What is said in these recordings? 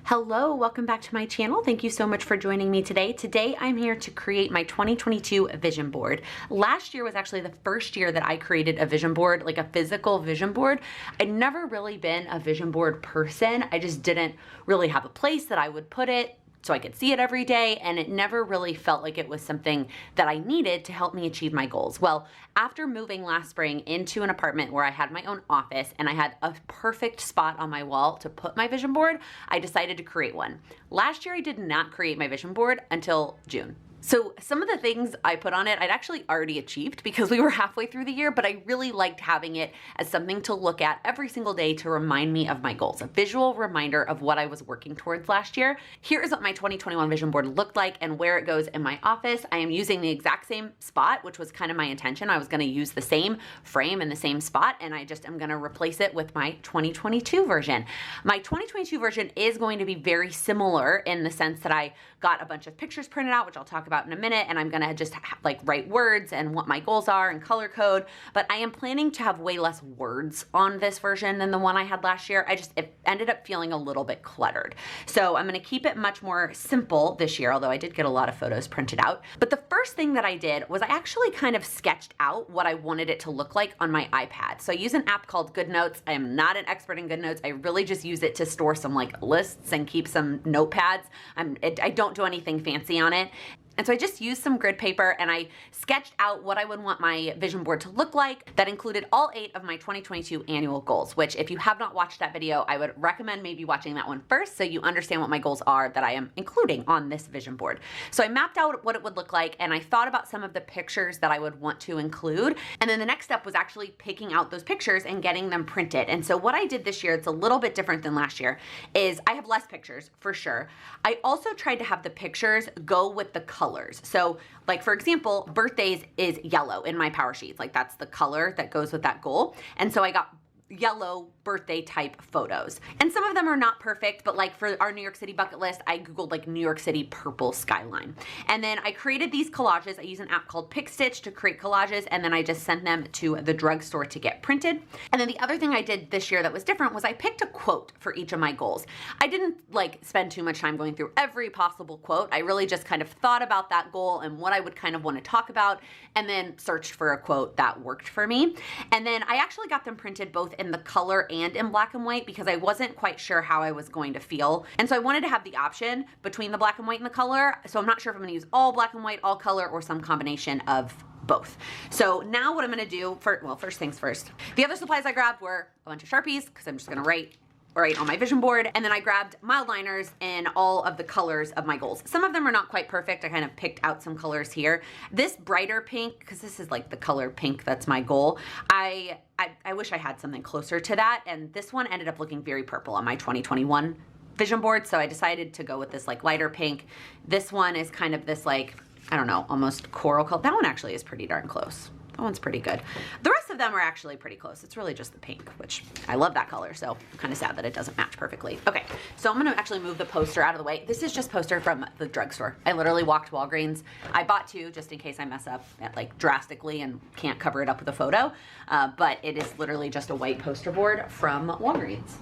Hello, welcome back to my channel. Thank you so much for joining me today. Today I'm here to create my 2022 vision board. Last year was actually the first year that I created a vision board, like a physical vision board. I'd never really been a vision board person. I just didn't really have a place that I would put it so I could see it every day, and it never really felt like it was something that I needed to help me achieve my goals. Well, after moving last spring into an apartment where I had my own office and I had a perfect spot on my wall to put my vision board, I decided to create one. Last year I did not create my vision board until June. So some of the things I put on it, I'd actually already achieved because we were halfway through the year, but I really liked having it as something to look at every single day to remind me of my goals, a visual reminder of what I was working towards last year. Here is what my 2021 vision board looked like and where it goes in my office. I am using the exact same spot, which was kind of my intention. I was gonna use the same frame and the same spot, and I just am gonna replace it with my 2022 version. My 2022 version is going to be very similar in the sense that I got a bunch of pictures printed out, which I'll talk about in a minute, and I'm gonna just like write words and what my goals are and color code, but I am planning to have way less words on this version than the one I had last year. It ended up feeling a little bit cluttered. So I'm gonna keep it much more simple this year, although I did get a lot of photos printed out. But the first thing that I did was I actually kind of sketched out what I wanted it to look like on my iPad. So I use an app called GoodNotes. I am not an expert in GoodNotes. I really just use it to store some like lists and keep some notepads. I don't do anything fancy on it. And so I just used some grid paper and I sketched out what I would want my vision board to look like. That included all 8 of my 2022 annual goals, which if you have not watched that video, I would recommend maybe watching that one first so you understand what my goals are that I am including on this vision board. So I mapped out what it would look like and I thought about some of the pictures that I would want to include. And then the next step was actually picking out those pictures and getting them printed. And so what I did this year, it's a little bit different than last year, is I have less pictures for sure. I also tried to have the pictures go with the colors. So like for example, birthdays is yellow in my power sheets. Like that's the color that goes with that goal. And so I got yellow birthday type photos. And some of them are not perfect, but like for our New York City bucket list, I Googled like New York City purple skyline. And then I created these collages. I use an app called PicStitch to create collages. And then I just sent them to the drugstore to get printed. And then the other thing I did this year that was different was I picked a quote for each of my goals. I didn't like spend too much time going through every possible quote. I really just kind of thought about that goal and what I would kind of want to talk about and then searched for a quote that worked for me. And then I actually got them printed both in the color and in black and white because I wasn't quite sure how I was going to feel. And so I wanted to have the option between the black and white and the color. So I'm not sure if I'm gonna use all black and white, all color, or some combination of both. So now what I'm gonna do, first things first. The other supplies I grabbed were a bunch of Sharpies because I'm just gonna write on my vision board. And then I grabbed mild liners in all of the colors of my goals. Some of them are not quite perfect. I kind of picked out some colors here. This brighter pink, because this is like the color pink that's my goal, I wish I had something closer to that. And this one ended up looking very purple on my 2021 vision board. So I decided to go with this like lighter pink. This one is kind of this like, I don't know, almost coral color. That one actually is pretty darn close. That one's pretty good. The rest of them are actually pretty close. It's really just the pink, which I love that color, so I'm kind of sad that it doesn't match perfectly. Okay, so I'm gonna actually move the poster out of the way. This is just poster from the drugstore. I literally walked Walgreens. I bought 2 just in case I mess up like drastically and can't cover it up with a photo, but it is literally just a white poster board from Walgreens.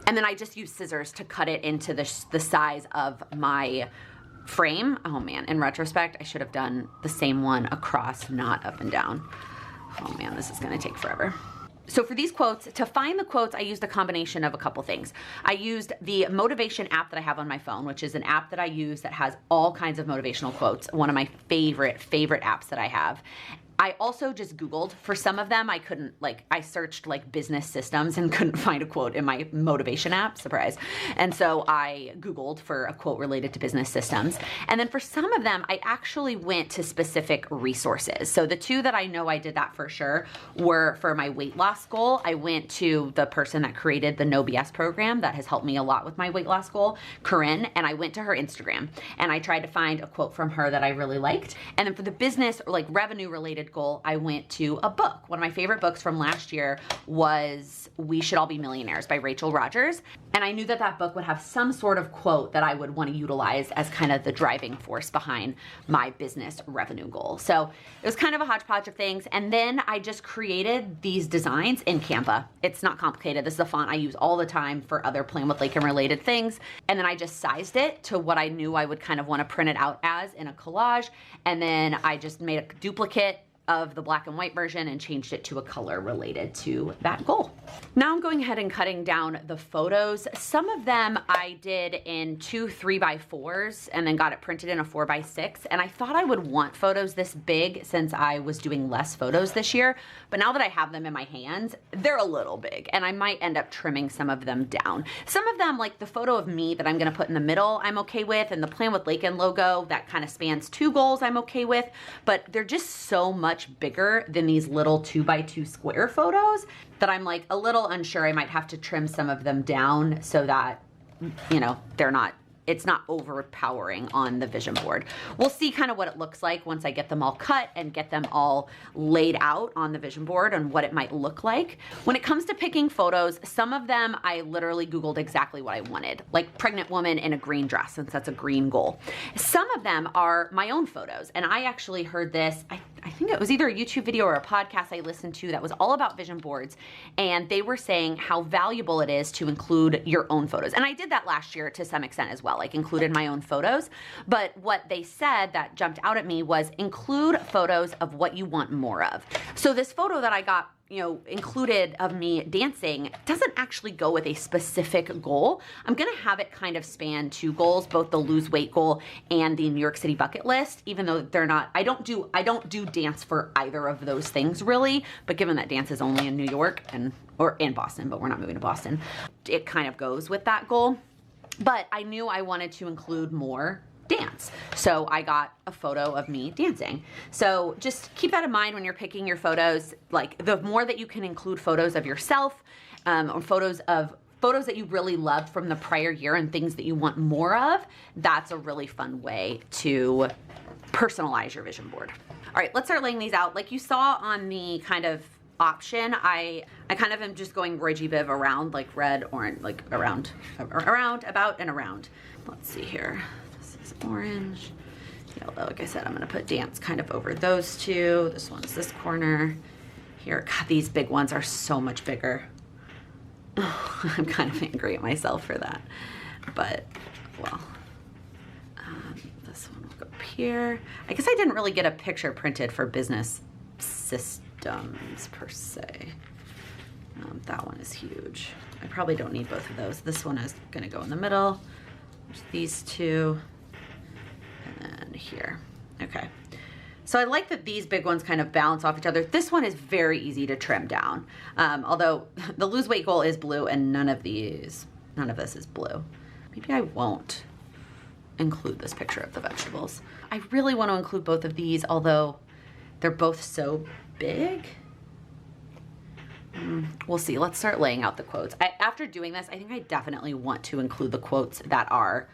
And then I just used scissors to cut it into the size of my frame. Oh man, in retrospect, I should have done the same one across, not up and down. Oh man, this is gonna take forever. So for these quotes, to find the quotes, I used a combination of a couple things. I used the motivation app that I have on my phone, which is an app that I use that has all kinds of motivational quotes. One of my favorite apps that I have. I also just Googled. For some of them, I couldn't, like, I searched like business systems and couldn't find a quote in my motivation app, surprise. And so I Googled for a quote related to business systems. And then for some of them, I actually went to specific resources. So the 2 that I know I did that for sure were for my weight loss goal. I went to the person that created the No BS program that has helped me a lot with my weight loss goal, Corinne, and I went to her Instagram and I tried to find a quote from her that I really liked. And then for the business or like revenue related second goal, I went to a book. One of my favorite books from last year was We Should All Be Millionaires by Rachel Rodgers. And I knew that that book would have some sort of quote that I would want to utilize as kind of the driving force behind my business revenue goal. So it was kind of a hodgepodge of things. And then I just created these designs in Canva. It's not complicated. This is a font I use all the time for other Plan with Laken related things. And then I just sized it to what I knew I would kind of want to print it out as in a collage. And then I just made a duplicate of the black and white version and changed it to a color related to that goal. Now I'm going ahead and cutting down the photos. Some of them I did in 2 3x4s and then got it printed in a 4x6. And I thought I would want photos this big since I was doing less photos this year. But now that I have them in my hands, they're a little big and I might end up trimming some of them down. Some of them, like the photo of me that I'm gonna put in the middle, I'm okay with, and the Plan with Laken logo that kind of spans 2 goals, I'm okay with, but they're just so much bigger than these little 2x2 square photos that I'm like a little unsure. I might have to trim some of them down so that, you know, it's not overpowering on the vision board. We'll see kind of what it looks like once I get them all cut and get them all laid out on the vision board and what it might look like. When it comes to picking photos, some of them I literally Googled exactly what I wanted, like pregnant woman in a green dress, since that's a green goal. Some of them are my own photos. And I actually heard this, I think it was either a YouTube video or a podcast I listened to that was all about vision boards. And they were saying how valuable it is to include your own photos. And I did that last year to some extent as well, like included my own photos. But what they said that jumped out at me was include photos of what you want more of. So this photo that I got, you know, included of me dancing doesn't actually go with a specific goal. I'm gonna have it kind of span 2 goals, both the lose weight goal and the New York City bucket list, even though they're not, I don't do dance for either of those things really, but given that dance is only in New York or in Boston, but we're not moving to Boston, it kind of goes with that goal. But I knew I wanted to include more dance. So I got a photo of me dancing. So just keep that in mind when you're picking your photos. Like the more that you can include photos of yourself or photos that you really loved from the prior year and things that you want more of, that's a really fun way to personalize your vision board. All right, let's start laying these out. Like you saw on the kind of option, I kind of am just going Roy G. Biv around, like red, orange, like around, about, and around. Let's see here. This is orange. Yellow, like I said, I'm gonna put dance kind of over those 2. This one's this corner. Here, God, these big ones are so much bigger. Oh, I'm kind of angry at myself for that. But, well, this one will go up here. I guess I didn't really get a picture printed for business systems per se. That one is huge. I probably don't need both of those. This one is gonna go in the middle. There's these 2, and then here. Okay. So I like that these big ones kind of balance off each other. This one is very easy to trim down. Although the lose weight goal is blue and none of this is blue. Maybe I won't include this picture of the vegetables. I really want to include both of these, although they're both so big. We'll see. Let's start laying out the quotes. After doing this, I think I definitely want to include the quotes that are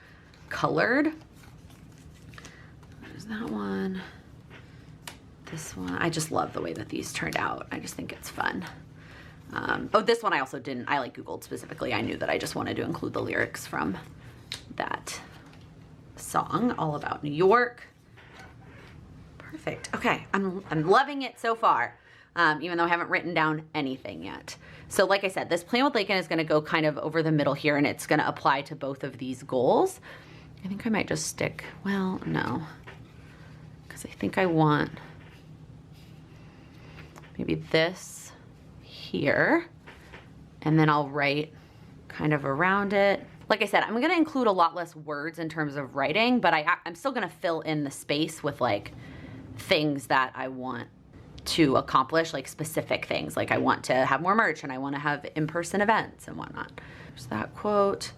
colored. There's that one. This one. I just love the way that these turned out. I just think it's fun. Oh, this one I also didn't. I like Googled specifically. I knew that I just wanted to include the lyrics from that song, All About New York. Perfect. Okay, I'm loving it so far. Even though I haven't written down anything yet. So like I said, this Plan with Laken is gonna go kind of over the middle here and it's gonna apply to both of these goals. I think I might just stick, well, no, because I think I want maybe this here, and then I'll write kind of around it. Like I said, I'm gonna include a lot less words in terms of writing, but I'm still gonna fill in the space with like things that I want to accomplish, like specific things. Like I want to have more merch and I want to have in-person events and whatnot. There's that quote.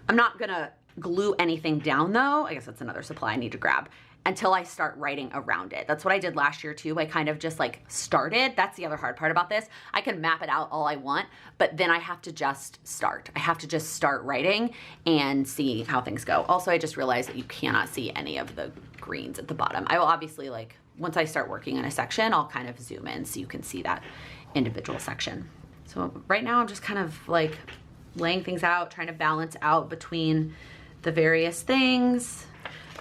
I'm not gonna glue anything down though. I guess that's another supply I need to grab. until I start writing around it. That's what I did last year too. I kind of just like started. That's the other hard part about this. I can map it out all I want, but then I have to just start. I have to just start writing and see how things go. Also, I just realized that you cannot see any of the greens at the bottom. I will obviously, like, once I start working in a section, I'll kind of zoom in so you can see that individual section. So right now I'm just kind of like laying things out, trying to balance out between the various things.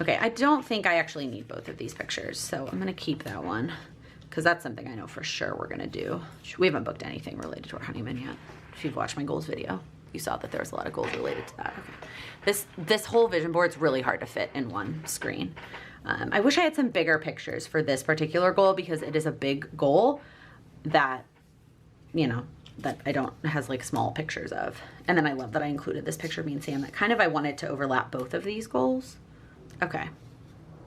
Okay, I don't think I actually need both of these pictures, so I'm gonna keep that one because that's something I know for sure we're gonna do. We haven't booked anything related to our honeymoon yet. If you've watched my goals video, you saw that there was a lot of goals related to that. Okay. This whole vision board's really hard to fit in one screen. I wish I had some bigger pictures for this particular goal because it is a big goal that, you know, that I don't has like small pictures of. And then I love that I included this picture of me and Sam that kind of I wanted to overlap both of these goals. Okay,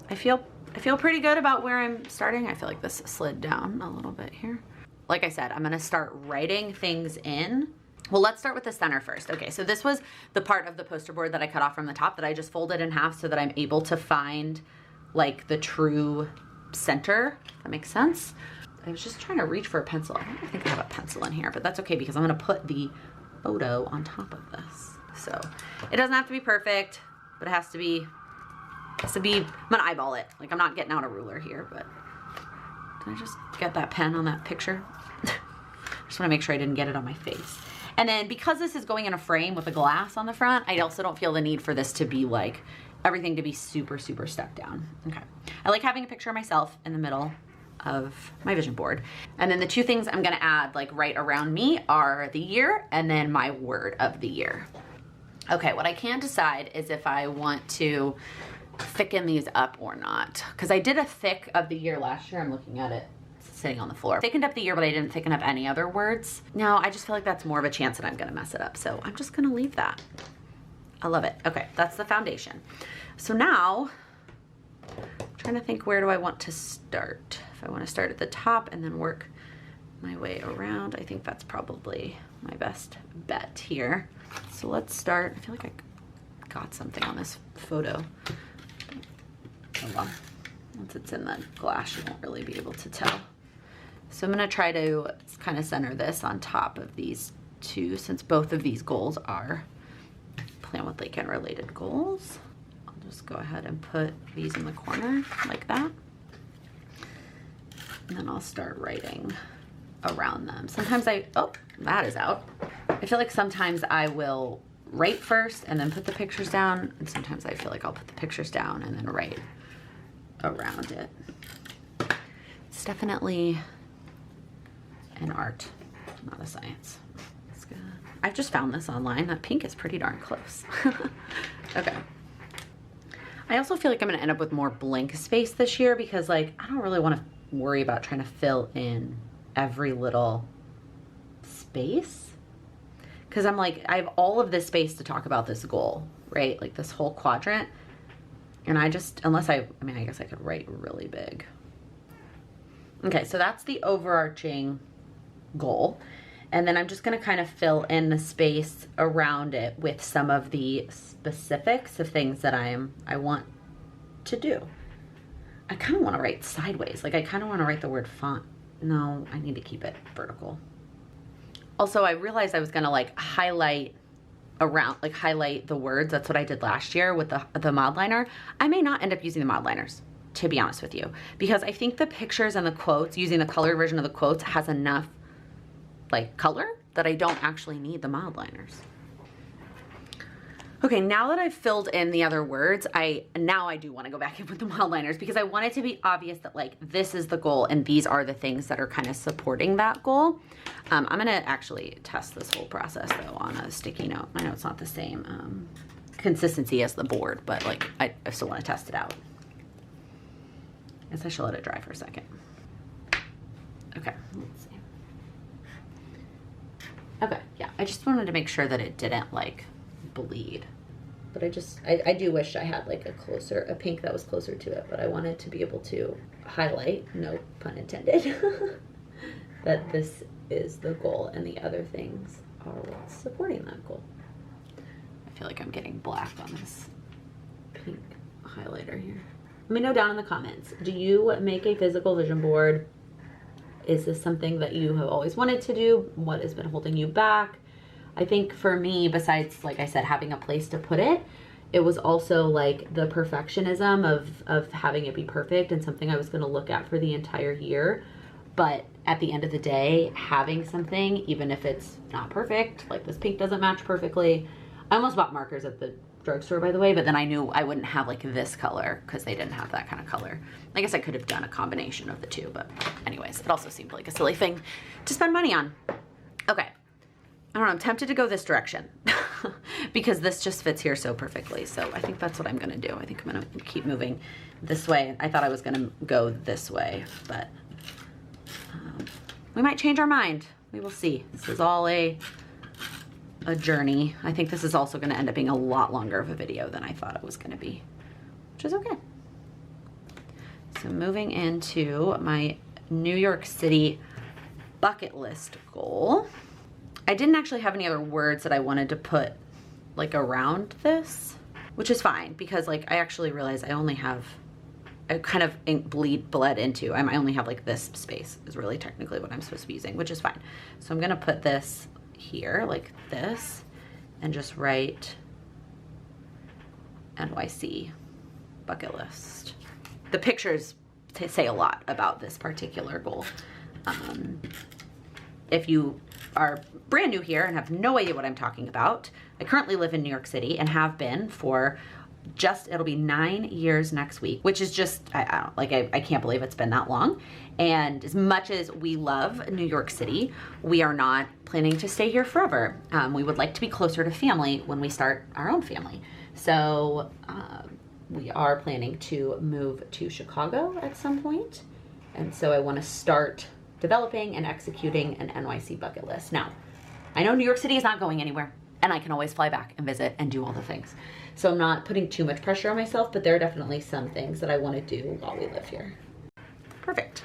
I feel pretty good about where I'm starting. I feel like this slid down a little bit here. Like I said, I'm gonna start writing things in. Well, let's start with the center first. Okay, so this was the part of the poster board that I cut off from the top that I just folded in half so that I'm able to find like the true center, if that makes sense. I was just trying to reach for a pencil. I don't think I have a pencil in here, but that's okay because I'm gonna put the photo on top of this. So it doesn't have to be perfect, but it has to be, I'm gonna eyeball it. Like I'm not getting out a ruler here, but did I just get that pen on that picture? Just wanna make sure I didn't get it on my face. And then because this is going in a frame with a glass on the front, I also don't feel the need for this to be like, everything to be super, super stuck down. Okay. I like having a picture of myself in the middle of my vision board. And then the two things I'm gonna add like right around me are the year and then my word of the year. Okay, what I can't decide is if I want to thicken these up or not. Because I did a thick of the year last year. I'm looking at it sitting on the floor. Thickened up the year, but I didn't thicken up any other words. Now, I just feel like that's more of a chance that I'm gonna mess it up. So I'm just gonna leave that. I love it. Okay, that's the foundation. So now, I'm trying to think, where do I want to start? If I want to start at the top and then work my way around, I think that's probably my best bet here. So let's start. I feel like I got something on this photo. Hold on. Once it's in the glass, you won't really be able to tell. So I'm gonna try to kind of center this on top of these two, since both of these goals are Plan with Laken related goals. I'll just go ahead and put these in the corner like that. And then I'll start writing around them. Sometimes oh, that is out. I feel like sometimes I will write first and then put the pictures down. And sometimes I feel like I'll put the pictures down and then write around it. It's definitely an art, not a science. I've just found this online. That pink is pretty darn close. Okay. I also feel like I'm gonna end up with more blank space this year because like, I don't really wanna worry about trying to fill in every little space. Cause I'm like, I have all of this space to talk about this goal, right? Like this whole quadrant. And I just, unless I mean, I guess I could write really big. Okay, so that's the overarching goal. And then I'm just gonna kind of fill in the space around it with some of the specifics of things that I want to do. I kind of want to write sideways. Like I kind of want to write the word font. No, I need to keep it vertical. Also, I realized I was gonna like highlight around, like highlight the words. That's what I did last year with the mod liner. I may not end up using the mod liners, to be honest with you, because I think the pictures and the quotes, using the colored version of the quotes, has enough like color that I don't actually need the mod liners. Okay, now that I've filled in the other words, now I do want to go back in with the mod liners because I want it to be obvious that like this is the goal and these are the things that are kind of supporting that goal. I'm gonna actually test this whole process though on a sticky note. I know it's not the same consistency as the board, but like I still want to test it out. I guess I should let it dry for a second. Okay, let's see. Okay, yeah, I just wanted to make sure that it didn't like bleed. But I do wish I had like a pink that was closer to it, but I wanted to be able to highlight, no pun intended, that this is the goal and the other things are what's supporting that goal. I feel like I'm getting black on this pink highlighter here. Let me know down in the comments. Do you make a physical vision board? Is this something that you have always wanted to do? What has been holding you back? I think for me, besides, like I said, having a place to put it, it was also like the perfectionism of having it be perfect and something I was going to look at for the entire year. But at the end of the day, having something, even if it's not perfect, like this pink doesn't match perfectly. I almost bought markers at the drugstore, by the way, but then I knew I wouldn't have like this color because they didn't have that kind of color. I guess I could have done a combination of the two, but anyways, it also seemed like a silly thing to spend money on. Okay. I don't know, I'm tempted to go this direction because this just fits here so perfectly. So I think that's what I'm going to do. I think I'm going to keep moving this way. I thought I was going to go this way, but we might change our mind. We will see. This is all a journey. I think this is also going to end up being a lot longer of a video than I thought it was going to be, which is okay. So moving into my New York City bucket list goal. I didn't actually have any other words that I wanted to put like around this, which is fine because like I actually realized I only have, I kind of bled into, I only have like this space is really technically what I'm supposed to be using, which is fine. So I'm going to put this here like this and just write NYC bucket list. The pictures say a lot about this particular goal. If you are brand new here and have no idea what I'm talking about, I currently live in New York City and have been for it'll be 9 years next week, which is just, I can't believe it's been that long. And as much as we love New York City, we are not planning to stay here forever. We would like to be closer to family when we start our own family. So we are planning to move to Chicago at some point. And so I want to start developing and executing an NYC bucket list. Now, I know New York City is not going anywhere, and I can always fly back and visit and do all the things. So I'm not putting too much pressure on myself, but there are definitely some things that I want to do while we live here. Perfect.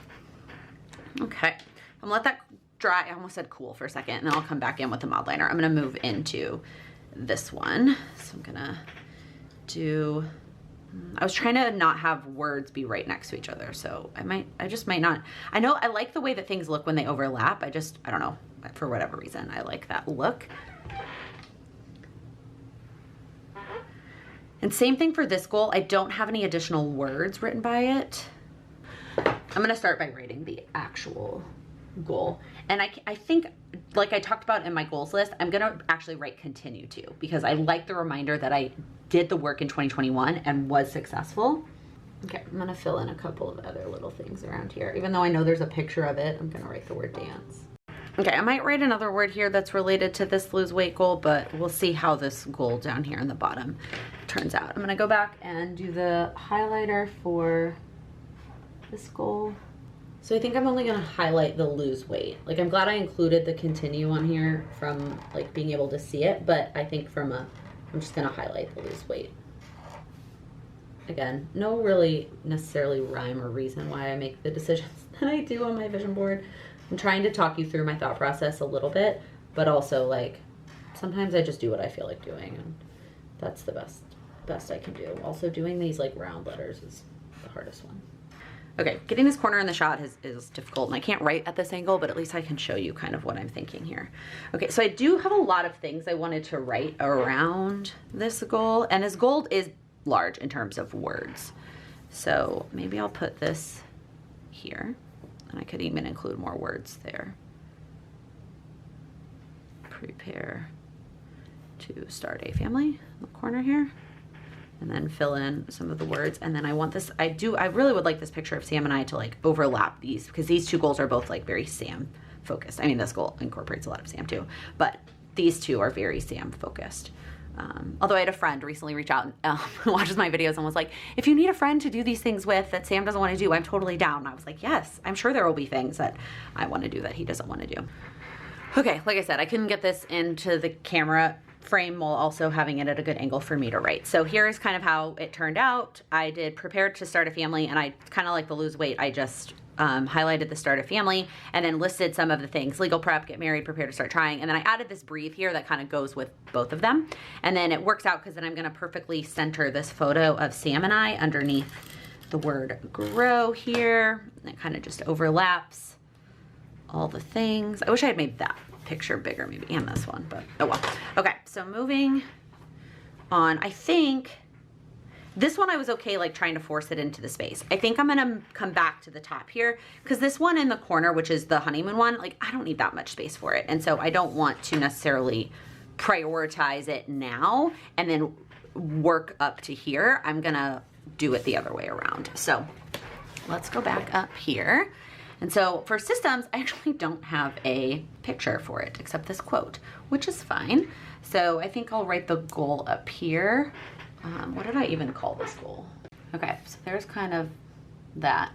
Okay, I'm gonna let that dry. I almost said cool for a second, and then I'll come back in with the mod liner. I'm gonna move into this one. So I'm gonna do, I was trying to not have words be right next to each other, so I just might not. I know I like the way that things look when they overlap. I don't know, for whatever reason, I like that look. And same thing for this goal. I don't have any additional words written by it. I'm gonna start by writing the actual goal. And I think, like I talked about in my goals list, I'm gonna actually write continue to, because I like the reminder that I did the work in 2021 and was successful. Okay, I'm gonna fill in a couple of other little things around here. Even though I know there's a picture of it, I'm gonna write the word dance. Okay, I might write another word here that's related to this lose weight goal, but we'll see how this goal down here in the bottom turns out. I'm gonna go back and do the highlighter for this goal. So I think I'm only gonna highlight the lose weight. Like, I'm glad I included the continue on here from like being able to see it, but I think I'm just gonna highlight the lose weight. Again, no really necessarily rhyme or reason why I make the decisions that I do on my vision board. I'm trying to talk you through my thought process a little bit, but also like sometimes I just do what I feel like doing, and that's the best I can do. Also, doing these like round letters is the hardest one. Okay, getting this corner in the shot is difficult, and I can't write at this angle, but at least I can show you kind of what I'm thinking here. Okay, so I do have a lot of things I wanted to write around this goal, and this goal is large in terms of words. So maybe I'll put this here, and I could even include more words there. Prepare to start a family in the corner here. And then fill in some of the words. And then I want this, I really would like this picture of Sam and I to like overlap these, because these two goals are both like very Sam focused. I mean, this goal incorporates a lot of Sam too, but these two are very Sam focused. Although I had a friend recently reach out and watches my videos and was like, if you need a friend to do these things with that Sam doesn't want to do, I'm totally down. And I was like, yes, I'm sure there will be things that I want to do that he doesn't want to do. Okay, like I said, I couldn't get this into the camera frame while also having it at a good angle for me to write. So here is kind of how it turned out. I did prepare to start a family, and I kind of like the lose weight. I just highlighted the start a family and then listed some of the things: legal prep, get married, prepare to start trying. And then I added this breathe here that kind of goes with both of them. And then it works out because then I'm going to perfectly center this photo of Sam and I underneath the word grow here. It kind of just overlaps all the things. I wish I had made that picture bigger maybe, and this one, but oh well. Okay, so moving on, I think this one I was okay like trying to force it into the space. I think I'm gonna come back to the top here because this one in the corner, which is the honeymoon one, like I don't need that much space for it. And so I don't want to necessarily prioritize it now and then work up to here. I'm gonna do it the other way around. So let's go back up here. And so for systems, I actually don't have a picture for it except this quote, which is fine. So I think I'll write the goal up here. What did I even call this goal? Okay, so there's kind of that.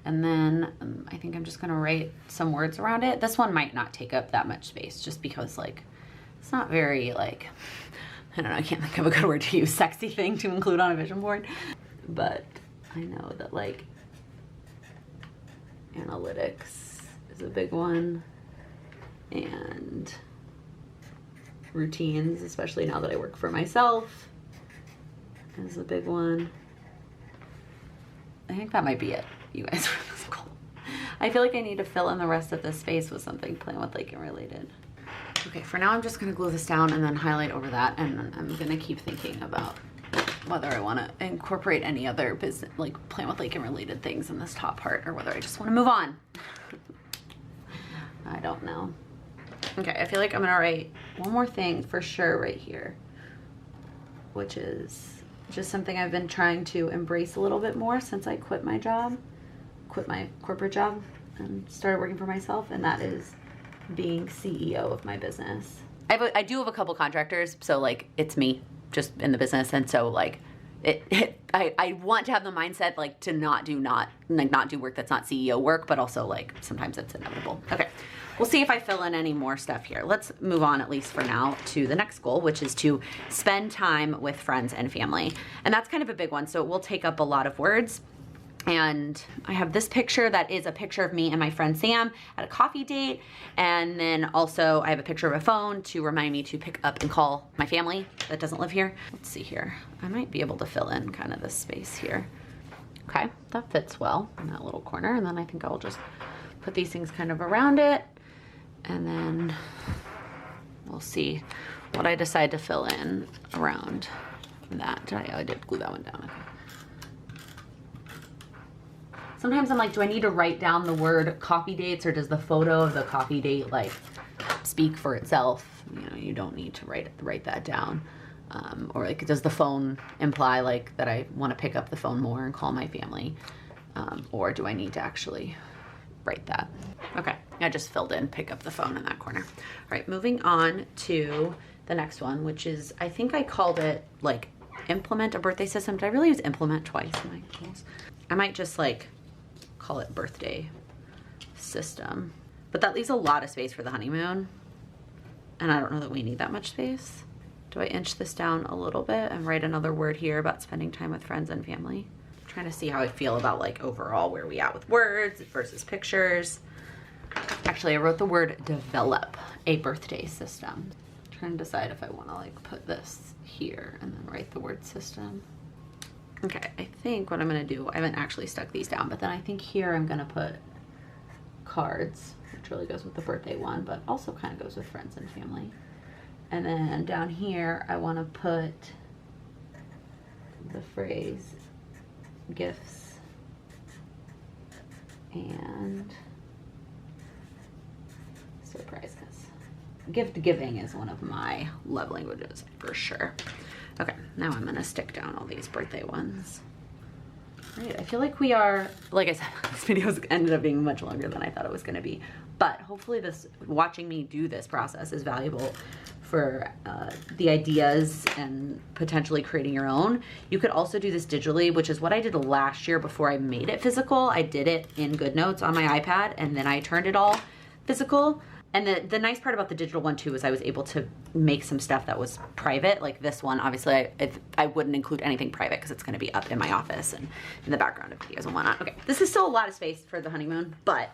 And then I think I'm just gonna write some words around it. This one might not take up that much space just because like, it's not very like, I don't know, I can't think of a good word to use, sexy thing to include on a vision board. But I know that like analytics is a big one, and routines, especially now that I work for myself, is a big one. I think that might be it, you guys, for this goal. I feel like I need to fill in the rest of this space with something PlanwithLaken related. Okay, for now I'm just gonna glue this down and then highlight over that, and I'm gonna keep thinking about whether I want to incorporate any other business, like PlanwithLaken related things in this top part, or whether I just want to move on. I don't know. Okay, I feel like I'm gonna write one more thing for sure right here, which is just something I've been trying to embrace a little bit more since I quit my job, quit my corporate job and started working for myself, and that is being CEO of my business. I do have a couple contractors, so like it's me just in the business, and so like I want to have the mindset like to not do work that's not CEO work, but also like sometimes it's inevitable. Okay, we'll see if I fill in any more stuff here. Let's move on, at least for now, to the next goal, which is to spend time with friends and family. And that's kind of a big one, so it will take up a lot of words. And I have this picture that is a picture of me and my friend Sam at a coffee date. And then also I have a picture of a phone to remind me to pick up and call my family that doesn't live here. Let's see here. I might be able to fill in kind of this space here. Okay, that fits well in that little corner. And then I think I'll just put these things kind of around it. And then we'll see what I decide to fill in around that. I did glue that one down. Okay. Sometimes I'm like, do I need to write down the word coffee dates, or does the photo of the coffee date like speak for itself? You know, you don't need to write that down. Or like, does the phone imply like that I want to pick up the phone more and call my family? Or do I need to actually write that? Okay, I just filled in pick up the phone in that corner. All right, moving on to the next one, which is, I think I called it like implement a birthday system. Did I really use implement twice in my goals? I might just like call it birthday system, but that leaves a lot of space for the honeymoon, and I don't know that we need that much space. Do I inch this down a little bit and write another word here about spending time with friends and family? I'm trying to see how I feel about like overall where we at with words versus pictures. Actually, I wrote the word develop a birthday system. I'm trying to decide if I want to like put this here and then write the word system. Okay, I think what I'm gonna do, I haven't actually stuck these down, but then I think here I'm gonna put cards, which really goes with the birthday one, but also kind of goes with friends and family. And then down here, I wanna put the phrase gifts and surprises. Gift giving is one of my love languages for sure. Okay, now I'm gonna stick down all these birthday ones. Great, I feel like we are, like I said, this video ended up being much longer than I thought it was gonna be, but hopefully watching me do this process is valuable for the ideas and potentially creating your own. You could also do this digitally, which is what I did last year before I made it physical. I did it in GoodNotes on my iPad, and then I turned it all physical. And the nice part about the digital one too is I was able to make some stuff that was private. Like this one, obviously I wouldn't include anything private because it's gonna be up in my office and in the background of videos and whatnot. Okay, this is still a lot of space for the honeymoon, but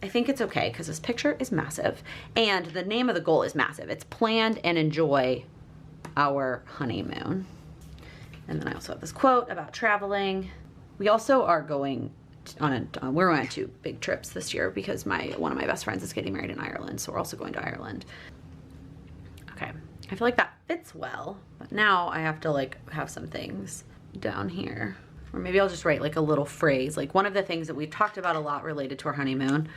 I think it's okay because this picture is massive and the name of the goal is massive. It's planned and enjoy our honeymoon. And then I also have this quote about traveling. We also are going we're going on 2 big trips this year because one of my best friends is getting married in Ireland, so we're also going to Ireland. Okay, I feel like that fits well, but now I have to like have some things down here. Or maybe I'll just write like a little phrase. Like one of the things that we've talked about a lot related to our honeymoon,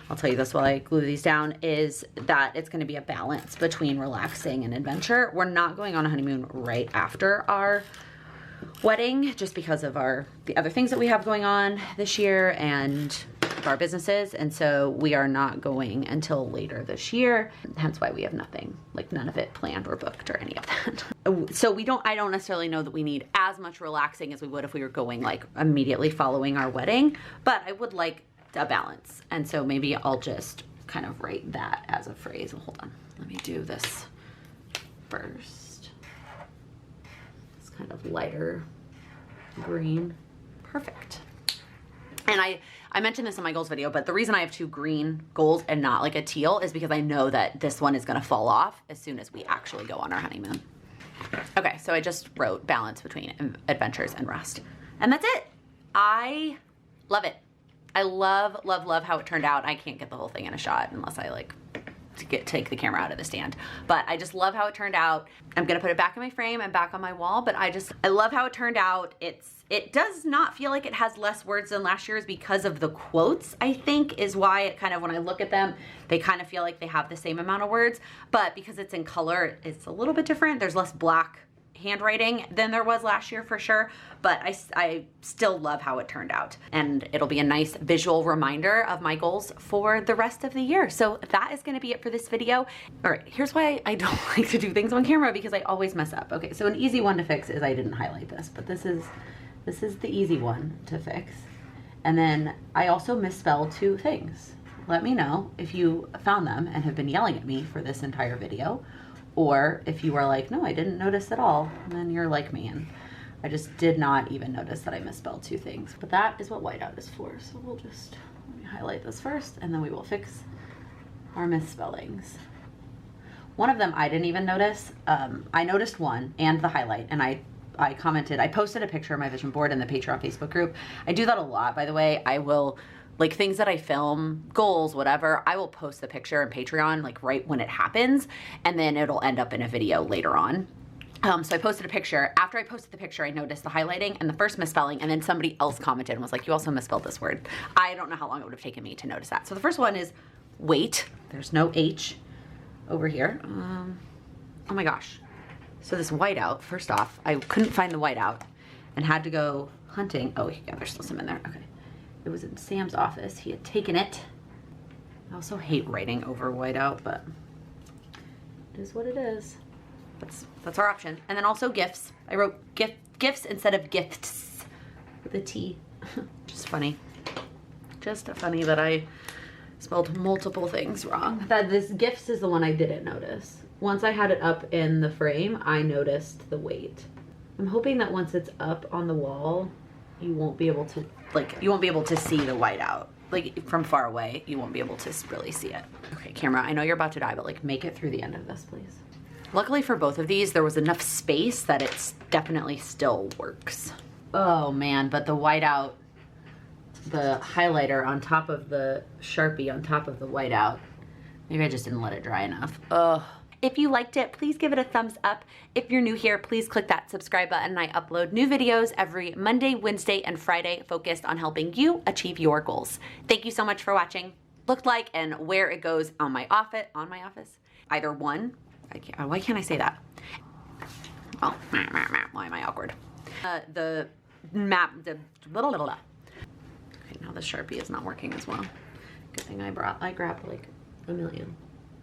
I'll tell you this while I glue these down, is that it's gonna be a balance between relaxing and adventure. We're not going on a honeymoon right after our wedding just because of the other things that we have going on this year and our businesses, and so we are not going until later this year, hence why we have nothing, like none of it planned or booked or any of that. So I don't necessarily know that we need as much relaxing as we would if we were going like immediately following our wedding, but I would like a balance, and so maybe I'll just kind of write that as a phrase. Hold on, let me do this first. It's kind of lighter green. Perfect. And I mentioned this in my goals video, but the reason I have 2 green goals and not like a teal is because I know that this one is gonna fall off as soon as we actually go on our honeymoon. Okay, so I just wrote balance between adventures and rest. And that's it. I love it. I love, love, love how it turned out. I can't get the whole thing in a shot unless I like take the camera out of the stand, but I just love how it turned out. I'm gonna put it back in my frame and back on my wall, but I love how it turned out. It does not feel like it has less words than last year's because of the quotes, I think, is why it kind of, when I look at them, they kind of feel like they have the same amount of words, but because it's in color, it's a little bit different. There's less black handwriting than there was last year for sure, but I still love how it turned out, and it'll be a nice visual reminder of my goals for the rest of the year. So that is going to be it for this video. All right, here's why I don't like to do things on camera, because I always mess up. Okay, so an easy one to fix is I didn't highlight this, but this is the easy one to fix. And then I also misspelled 2 things. Let me know if you found them and have been yelling at me for this entire video, or if you are like, no, I didn't notice at all, then you're like me, and I just did not even notice that I misspelled 2 things. But that is what whiteout is for. So let me highlight this first, and then we will fix our misspellings. One of them I didn't even notice. I noticed one, and the highlight, and I commented, I posted a picture of my vision board in the Patreon Facebook group. I do that a lot, by the way. I will, like things that I film, goals, whatever, I will post the picture in Patreon like right when it happens, and then it'll end up in a video later on. So I posted a picture. After I posted the picture, I noticed the highlighting and the first misspelling, and then somebody else commented and was like, you also misspelled this word. I don't know how long it would have taken me to notice that. So the first one is wait. There's no H over here. Oh my gosh. So this whiteout, first off, I couldn't find the whiteout and had to go hunting. Oh yeah, there's still some in there, okay. It was in Sam's office, he had taken it. I also hate writing over whiteout, but it is what it is. That's our option. And then also gifts. I wrote gifts instead of gifts with a T. Just funny. Just funny that I spelled multiple things wrong. That this gifts is the one I didn't notice. Once I had it up in the frame, I noticed the weight. I'm hoping that once it's up on the wall, you won't be able to, you won't be able to see the whiteout. Like from far away, you won't be able to really see it. Okay, camera, I know you're about to die, but make it through the end of this, please. Luckily for both of these, there was enough space that it definitely still works. Oh man, but the whiteout, the highlighter on top of the Sharpie on top of the whiteout, maybe I just didn't let it dry enough. Ugh. If you liked it, please give it a thumbs up. If you're new here, please click that subscribe button. I upload new videos every Monday, Wednesday, and Friday focused on helping you achieve your goals. Thank you so much for watching. Looked like and where it goes on my office, either one. Why can't I say that? Oh, why am I awkward? The map, blah, blah, blah. Okay, now the Sharpie is not working as well. Good thing I grabbed like a million.